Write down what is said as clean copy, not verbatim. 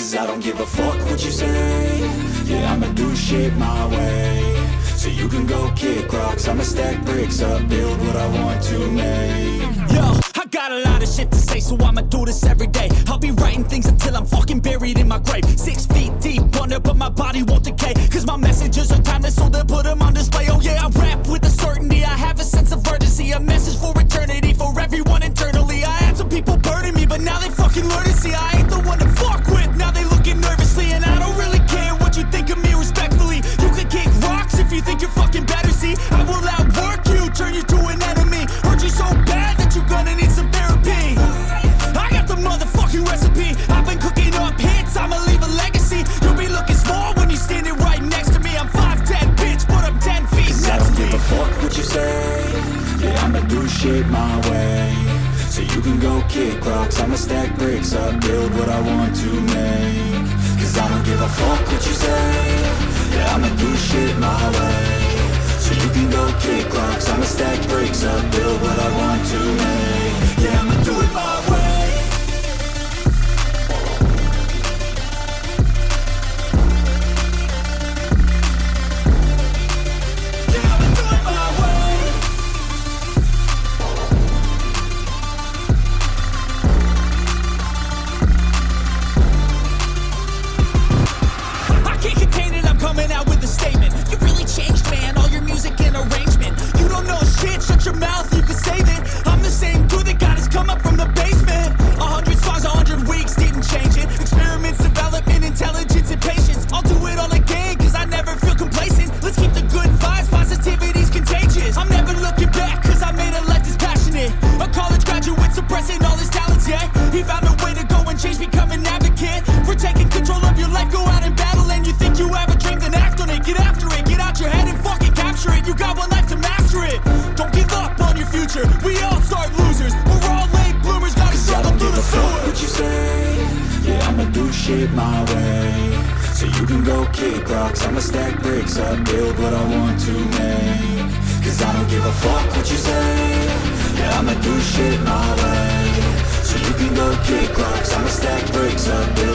Cause I don't give a fuck what you say. Yeah, I'ma do shit my way. So you can go kick rocks, I'ma stack bricks up, build what I want to make. Yo, I got a lot of shit to say, so I'ma do this every day. I'll be writing things until I'm fucking buried in my grave. 6 feet deep under, but my body won't decay. Cause my messages are timeless, so they'll put them on display. Oh yeah, I rap with a certainty, I have a sense of urgency. A message for eternity, for everyone internally. I had some people burning me, but now they fucking learn to see I ain't the one to fuck with. Now they looking nervously, and I don't really care what you think of me respectfully. You can kick rocks if you think you're fucking better, see. I will outwork you, turn you to an enemy. Hurt you so bad that you're gonna need some therapy. I got the motherfucking recipe. I've been cooking up hits, I'ma leave a legacy. You'll be looking small when you're standing right next to me. I'm 5'10", bitch, but I'm 10 feet Cause next I don't to me. give a fuck what you say. Yeah, I'ma do shit my way. So you can go kick rocks, I'ma stack bricks up, build what I want to make. Cause I don't give a fuck what you say. Yeah, I'ma do shit my way. So you can go kick rocks, I'ma stack bricks up, build what I want to make. Yeah, I'ma do it my way. Coming out with a statement. You really changed, man. All your music and arrangement. You don't know shit. Shut your mouth. You can save it. I'm the same dude that got his come up from the basement. 100 songs, 100 weeks didn't change it. Experiments, development, intelligence, and patience. I'll do it all again, cause I never feel complacent. Let's keep the good vibes. Positivity's contagious. I'm never looking back, cause I made a life that's passionate. A college graduate suppressing all his talents, yeah. He found a way to go and change, become an advocate. For taking control of your life, go out and battle. And you think you have a dream, then act on it. Get after it, get out your head and fucking capture it. You got one life to master it. Don't give up on your future. We all start losers. We're all late bloomers, gotta struggle through the sewer. What you say? Yeah, I'ma do shit my way. So you can go kick rocks, I'ma stack bricks up, build what I want to make. Cause I don't give a fuck what you say. Yeah, I'ma do shit my way. So you can go kick rocks, I'ma stack bricks up, build